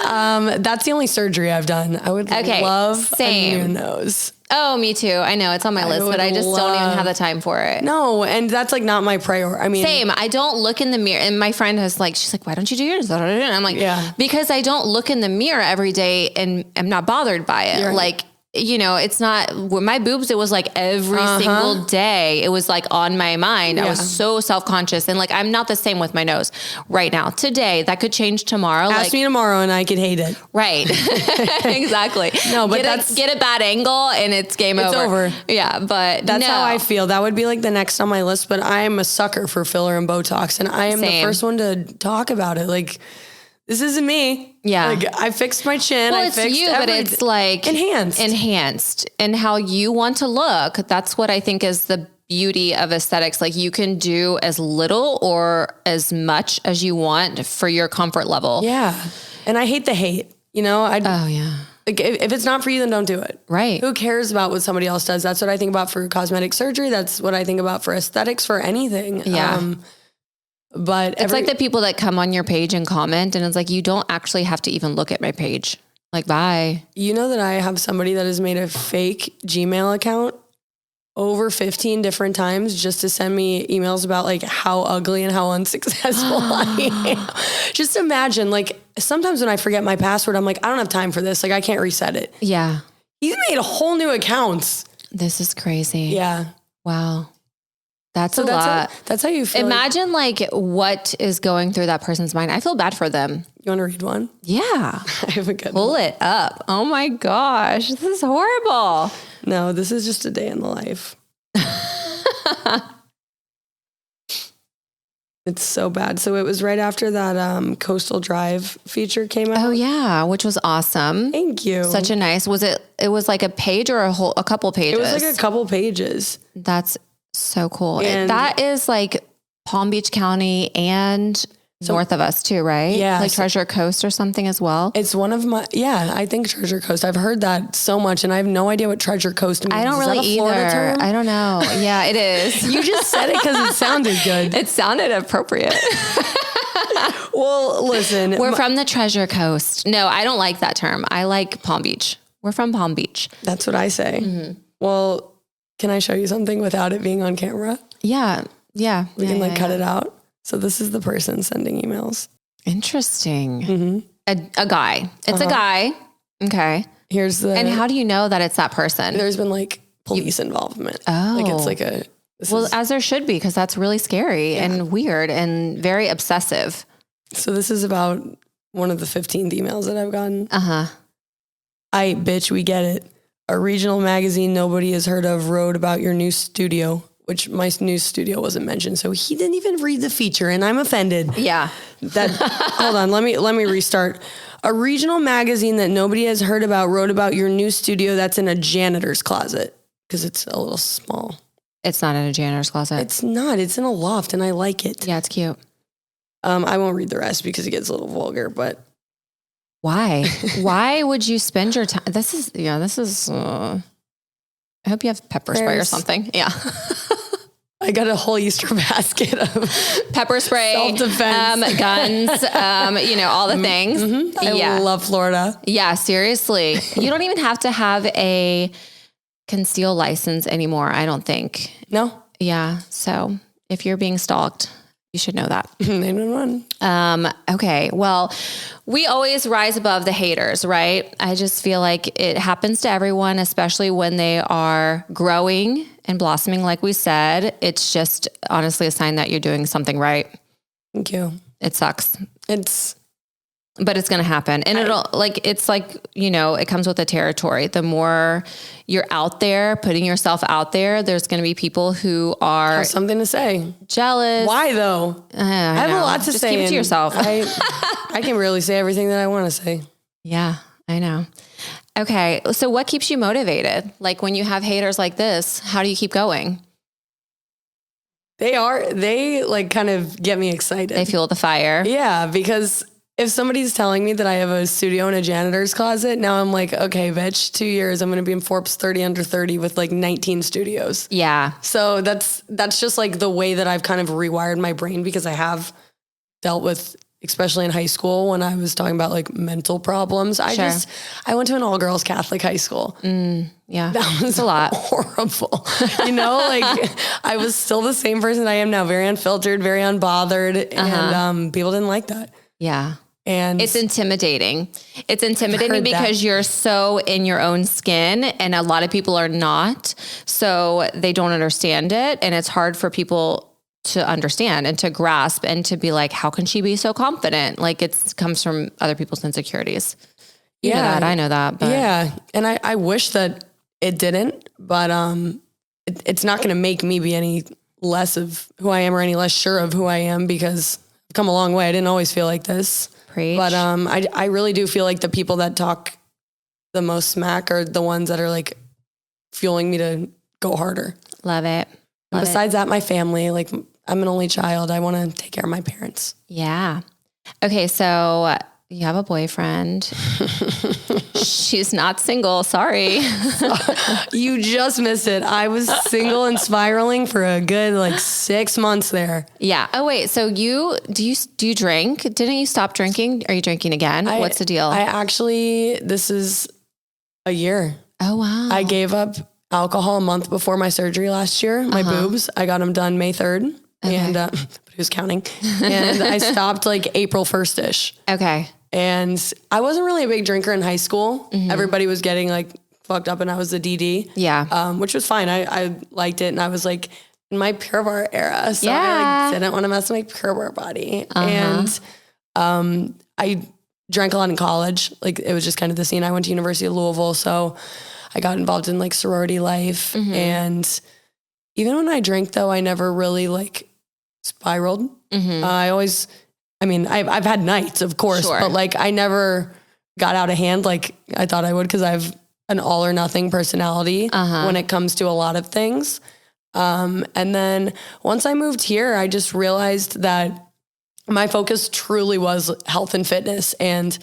[SPEAKER 2] that's the only surgery I've done. I would love a new nose.
[SPEAKER 1] Oh, me too. I know it's on my list, but I just don't even have the time for it.
[SPEAKER 2] No. And that's like not my priority. I mean,
[SPEAKER 1] same. I don't look in the mirror. And my friend was like, she's like, why don't you do yours? And I'm like, because I don't look in the mirror every day and I'm not bothered by it. Right. Like, you know, it's not with my boobs. It was like every single day. It was like on my mind. I was so self-conscious and like, I'm not the same with my nose right now. Today, that could change tomorrow.
[SPEAKER 2] Ask me tomorrow and I could hate it.
[SPEAKER 1] Right. Exactly.
[SPEAKER 2] No, but
[SPEAKER 1] get a bad angle and it's game over.
[SPEAKER 2] It's over.
[SPEAKER 1] Yeah. But
[SPEAKER 2] that's how I feel. That would be like the next on my list, but I am a sucker for filler and Botox and I am the first one to talk about it. Like, this isn't me. Yeah. Like I fixed my chin.
[SPEAKER 1] Well,
[SPEAKER 2] I
[SPEAKER 1] it's
[SPEAKER 2] fixed
[SPEAKER 1] you, but it's like enhanced and how you want to look. That's what I think is the beauty of aesthetics. Like you can do as little or as much as you want for your comfort level.
[SPEAKER 2] Yeah. And I hate the hate, you know, Like if it's not for you, then don't do it.
[SPEAKER 1] Right.
[SPEAKER 2] Who cares about what somebody else does? That's what I think about for cosmetic surgery. That's what I think about for aesthetics, for anything.
[SPEAKER 1] Yeah.
[SPEAKER 2] But
[SPEAKER 1] it's like the people that come on your page and comment and it's like, you don't actually have to even look at my page. Like, bye.
[SPEAKER 2] You know that I have somebody that has made a fake Gmail account over 15 different times just to send me emails about like how ugly and how unsuccessful I am. Just imagine, like sometimes when I forget my password, I'm like, I don't have time for this. Like I can't reset it.
[SPEAKER 1] Yeah.
[SPEAKER 2] He's made a whole new accounts.
[SPEAKER 1] This is crazy.
[SPEAKER 2] Yeah.
[SPEAKER 1] Wow. That's a lot.
[SPEAKER 2] That's how you feel.
[SPEAKER 1] Imagine like what is going through that person's mind. I feel bad for them.
[SPEAKER 2] You want to read one?
[SPEAKER 1] Yeah.
[SPEAKER 2] I have a good
[SPEAKER 1] Pull it up. Oh my gosh. This is horrible.
[SPEAKER 2] No, this is just a day in the life. It's so bad. So it was right after that Coastal Drive feature came out.
[SPEAKER 1] Oh yeah, which was awesome.
[SPEAKER 2] Thank you.
[SPEAKER 1] Such a nice. It was like a page or a couple pages?
[SPEAKER 2] It was like a couple pages.
[SPEAKER 1] That's so cool. That is like Palm Beach County and north of us too, right?
[SPEAKER 2] Yeah.
[SPEAKER 1] Like Treasure Coast or something as well.
[SPEAKER 2] It's one of my, I think Treasure Coast. I've heard that so much and I have no idea what Treasure Coast means.
[SPEAKER 1] I don't really either. Term? I don't know. Yeah, it is.
[SPEAKER 2] You just said it because it sounded good.
[SPEAKER 1] It sounded appropriate.
[SPEAKER 2] Well, listen.
[SPEAKER 1] We're from the Treasure Coast. No, I don't like that term. I like Palm Beach. We're from Palm Beach.
[SPEAKER 2] That's what I say. Mm-hmm. Well, can I show you something without it being on camera?
[SPEAKER 1] Yeah. Yeah.
[SPEAKER 2] We can cut it out. So this is the person sending emails.
[SPEAKER 1] Interesting. Mm-hmm. A guy. It's a guy. Okay. And how do you know that it's that person?
[SPEAKER 2] There's been like police involvement.
[SPEAKER 1] Oh.
[SPEAKER 2] Like it's like
[SPEAKER 1] as there should be, because that's really scary and weird and very obsessive.
[SPEAKER 2] So this is about one of the 15th emails that I've gotten. Bitch, we get it. A regional magazine nobody has heard of wrote about your new studio. which my new studio wasn't mentioned. So he didn't even read the feature and I'm offended.
[SPEAKER 1] Yeah.
[SPEAKER 2] Hold on. Let me restart. A regional magazine that nobody has heard about wrote about your new studio that's in a janitor's closet because it's a little small.
[SPEAKER 1] It's not in a janitor's closet.
[SPEAKER 2] It's not. It's in a loft and I like it.
[SPEAKER 1] Yeah, it's cute.
[SPEAKER 2] I won't read the rest because it gets a little vulgar, but.
[SPEAKER 1] Why? Why would you spend your time? This is, I hope you have pepper spray or something. Yeah.
[SPEAKER 2] I got a whole Easter basket of
[SPEAKER 1] pepper spray,
[SPEAKER 2] self-defense,
[SPEAKER 1] guns, all the things.
[SPEAKER 2] Mm-hmm. I love Florida.
[SPEAKER 1] Yeah, seriously. You don't even have to have a conceal license anymore, I don't think.
[SPEAKER 2] No.
[SPEAKER 1] Yeah. So if you're being stalked, you should know that.
[SPEAKER 2] 911.
[SPEAKER 1] Okay. Well, we always rise above the haters, right? I just feel like it happens to everyone, especially when they are growing and blossoming. Like we said, it's just honestly a sign that you're doing something right.
[SPEAKER 2] Thank you.
[SPEAKER 1] It sucks.
[SPEAKER 2] But
[SPEAKER 1] it's going to happen. And it comes with the territory. The more you're out there, putting yourself out there, there's going to be people who are
[SPEAKER 2] have something to say.
[SPEAKER 1] Jealous.
[SPEAKER 2] Why though? I have a lot to
[SPEAKER 1] just
[SPEAKER 2] say.
[SPEAKER 1] Keep it to yourself.
[SPEAKER 2] I can really say everything that I want to say.
[SPEAKER 1] Yeah, I know. Okay. So what keeps you motivated? Like when you have haters like this, how do you keep going?
[SPEAKER 2] They like kind of get me excited.
[SPEAKER 1] They fuel the fire.
[SPEAKER 2] Yeah. Because if somebody's telling me that I have a studio in a janitor's closet, now I'm like, okay, bitch, 2 years, I'm going to be in Forbes 30 under 30 with like 19 studios.
[SPEAKER 1] Yeah.
[SPEAKER 2] So that's just like the way that I've kind of rewired my brain because I have dealt with, especially in high school when I was talking about like mental problems. I went to an all girls Catholic high school.
[SPEAKER 1] Yeah.
[SPEAKER 2] That was
[SPEAKER 1] a lot.
[SPEAKER 2] Horrible. Like I was still the same person I am now, very unfiltered, very unbothered. And people didn't like that.
[SPEAKER 1] Yeah.
[SPEAKER 2] And
[SPEAKER 1] it's intimidating. It's intimidating because you're so in your own skin and a lot of people are not. So they don't understand it. And it's hard for people to understand and to grasp and to be like, how can she be so confident? Like it comes from other people's insecurities. You know that, I know that. But.
[SPEAKER 2] Yeah. And I wish that it didn't, but it's not going to make me be any less of who I am or any less sure of who I am because I've come a long way. I didn't always feel like this.
[SPEAKER 1] Preach.
[SPEAKER 2] But I really do feel like the people that talk the most smack are the ones that are like fueling me to go harder.
[SPEAKER 1] Love it.
[SPEAKER 2] Besides that, my family, like I'm an only child. I want to take care of my parents.
[SPEAKER 1] Yeah. Okay. So you have a boyfriend. She's not single. Sorry.
[SPEAKER 2] You just missed it. I was single and spiraling for a good like 6 months there.
[SPEAKER 1] Yeah. Oh wait. So do you drink? Didn't you stop drinking? Are you drinking again? What's the deal? This is
[SPEAKER 2] a year.
[SPEAKER 1] Oh wow.
[SPEAKER 2] I gave up alcohol a month before my surgery last year. My boobs, I got them done May 3rd. Okay. And who's counting? And I stopped like April 1st-ish.
[SPEAKER 1] Okay.
[SPEAKER 2] And I wasn't really a big drinker in high school. Mm-hmm. Everybody was getting like fucked up and I was the DD.
[SPEAKER 1] Yeah.
[SPEAKER 2] Which was fine. I liked it. And I was like in my Pure Barre era. So I didn't want to mess with my Pure Barre body. And I drank a lot in college. Like it was just kind of the scene. I went to University of Louisville. So I got involved in like sorority life. Mm-hmm. And even when I drank though, I never really like spiraled. Mm-hmm. I've had nights, of course, but like I never got out of hand like I thought I would because I have an all or nothing personality when it comes to a lot of things. And then once I moved here, I just realized that my focus truly was health and fitness and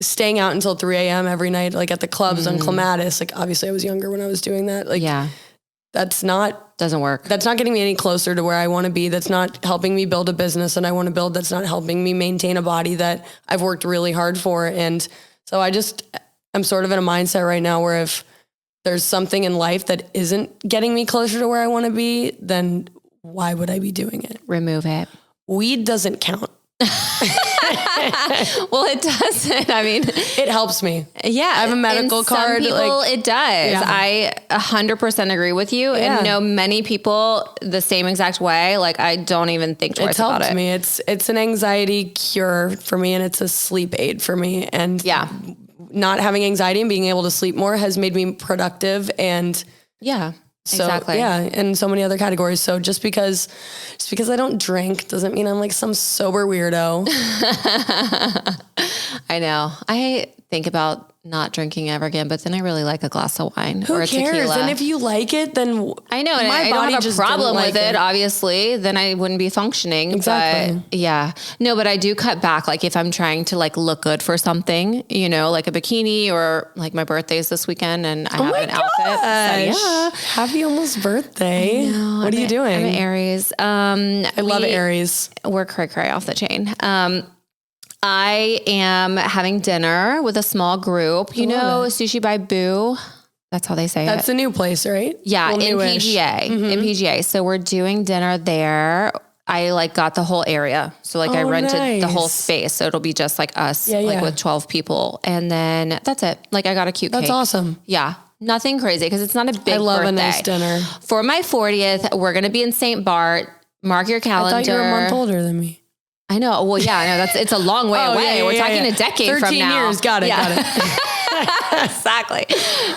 [SPEAKER 2] staying out until 3 a.m. every night, like at the clubs on Clematis. Like obviously I was younger when I was doing that. Like,
[SPEAKER 1] doesn't work.
[SPEAKER 2] That's not getting me any closer to where I want to be. That's not helping me build a business that I want to build. That's not helping me maintain a body that I've worked really hard for. And so I'm sort of in a mindset right now where if there's something in life that isn't getting me closer to where I want to be, then why would I be doing it?
[SPEAKER 1] Remove it.
[SPEAKER 2] Weed doesn't count.
[SPEAKER 1] Well, it doesn't. I mean,
[SPEAKER 2] it helps me.
[SPEAKER 1] Yeah.
[SPEAKER 2] I have a medical card.
[SPEAKER 1] Some people, it does. Yeah. I 100% agree with you and know many people the same exact way. Like I don't even think twice about it.
[SPEAKER 2] It helps me. It's an anxiety cure for me and it's a sleep aid for me. And not having anxiety and being able to sleep more has made me productive and So,
[SPEAKER 1] Exactly.
[SPEAKER 2] yeah, and so many other categories. So just because I don't drink doesn't mean I'm like some sober weirdo.
[SPEAKER 1] I know. I think about not drinking ever again, but then I really like a glass of wine or a
[SPEAKER 2] Who cares?
[SPEAKER 1] tequila.
[SPEAKER 2] And if you like it, then
[SPEAKER 1] I know, and
[SPEAKER 2] my
[SPEAKER 1] I
[SPEAKER 2] body
[SPEAKER 1] don't have a
[SPEAKER 2] just
[SPEAKER 1] problem
[SPEAKER 2] didn't
[SPEAKER 1] with
[SPEAKER 2] like
[SPEAKER 1] it, obviously, then I wouldn't be functioning.
[SPEAKER 2] Exactly.
[SPEAKER 1] But yeah. No, but I do cut back. Like if I'm trying to like look good for something, you know, like a bikini, or like my birthday's this weekend and I have an outfit. So yeah.
[SPEAKER 2] Happy almost birthday. What are you doing?
[SPEAKER 1] I'm an Aries.
[SPEAKER 2] I love Aries.
[SPEAKER 1] We're cray off the chain. I am having dinner with a small group. You know, Sushi by Boo. That's how they say it.
[SPEAKER 2] That's a new place, right?
[SPEAKER 1] Yeah,
[SPEAKER 2] Well,
[SPEAKER 1] in
[SPEAKER 2] newish.
[SPEAKER 1] PGA. In PGA. So we're doing dinner there. I like got the whole area. So like I rented the whole space. So it'll be just like us, like with 12 people. And then that's it. Like I got a cute cake.
[SPEAKER 2] That's awesome.
[SPEAKER 1] Yeah. Nothing crazy because it's not a big
[SPEAKER 2] I love
[SPEAKER 1] birthday.
[SPEAKER 2] a nice dinner.
[SPEAKER 1] For my 40th, we're going to be in St. Bart. Mark your calendar.
[SPEAKER 2] I thought you were a month older than me.
[SPEAKER 1] I know. Well, yeah, I know. It's a long way away. We're talking a decade from now.
[SPEAKER 2] 13 years. Got it.
[SPEAKER 1] Exactly.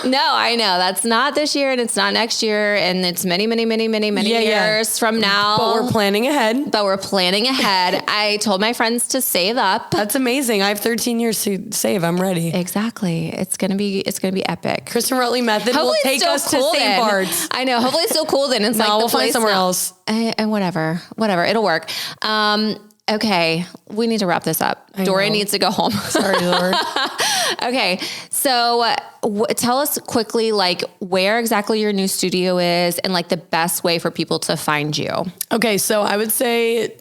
[SPEAKER 1] No, I know. That's not this year and it's not next year. And it's many years from now.
[SPEAKER 2] But we're planning ahead.
[SPEAKER 1] I told my friends to save up.
[SPEAKER 2] That's amazing. I have 13 years to save. I'm ready.
[SPEAKER 1] Exactly. It's going to be epic.
[SPEAKER 2] Christin Rutley Method will take us to St. Bart's.
[SPEAKER 1] I know. Hopefully it's still cool then. It's
[SPEAKER 2] we'll find somewhere else.
[SPEAKER 1] And whatever. It'll work. Okay, we need to wrap this up. Dorian needs to go home.
[SPEAKER 2] Sorry, Lord.
[SPEAKER 1] Okay, so tell us quickly, like where exactly your new studio is and like the best way for people to find you.
[SPEAKER 2] Okay, so I would say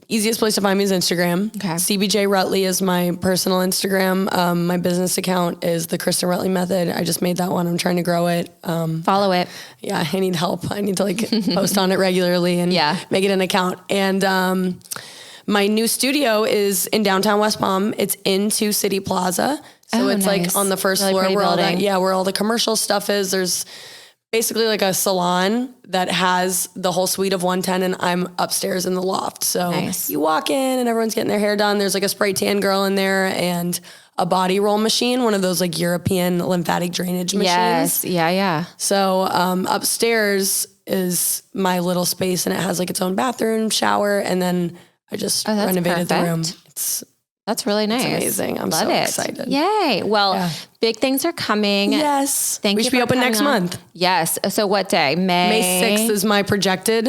[SPEAKER 2] easiest place to find me is Instagram.
[SPEAKER 1] Okay.
[SPEAKER 2] CBJ Rutley is my personal Instagram. My business account is the Christin Rutley Method. I just made that one. I'm trying to grow it.
[SPEAKER 1] Follow it.
[SPEAKER 2] Yeah, I need help. I need to like post on it regularly and make it an account. And my new studio is in downtown West Palm. It's into City Plaza. So it's
[SPEAKER 1] nice.
[SPEAKER 2] like on the first floor where all the commercial stuff is. There's basically like a salon that has the whole suite of 110 and I'm upstairs in the loft. So you walk in and everyone's getting their hair done. There's like a spray tan girl in there and a body roll machine, one of those like European lymphatic drainage machines.
[SPEAKER 1] Yes. Yeah.
[SPEAKER 2] So upstairs is my little space and it has like its own bathroom, shower, and then I just renovated the room.
[SPEAKER 1] That's really nice.
[SPEAKER 2] It's amazing. I'm so excited.
[SPEAKER 1] Yay. Well, big things are coming.
[SPEAKER 2] Yes.
[SPEAKER 1] Thank you.
[SPEAKER 2] We should be open next month.
[SPEAKER 1] Yes. So what day? May
[SPEAKER 2] 6th is my projected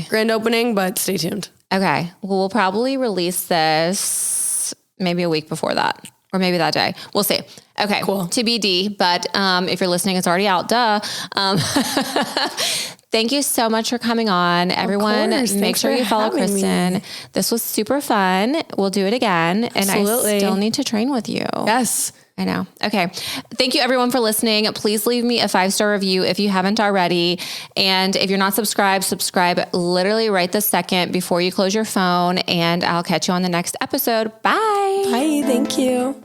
[SPEAKER 2] grand opening, but stay tuned.
[SPEAKER 1] Okay. Well, we'll probably release this maybe a week before that. Or maybe that day. We'll see. Okay. Cool. TBD. But if you're listening, it's already out. Duh. Thank you so much for coming on. Everyone, make sure you follow Christin. This was super fun. We'll do it again.
[SPEAKER 2] Absolutely.
[SPEAKER 1] And I still need to train with you.
[SPEAKER 2] Yes.
[SPEAKER 1] I know. Okay. Thank you everyone for listening. Please leave me a 5-star review if you haven't already. And if you're not subscribed, subscribe literally right this second before you close your phone. And I'll catch you on the next episode. Bye.
[SPEAKER 2] Bye. Thank you.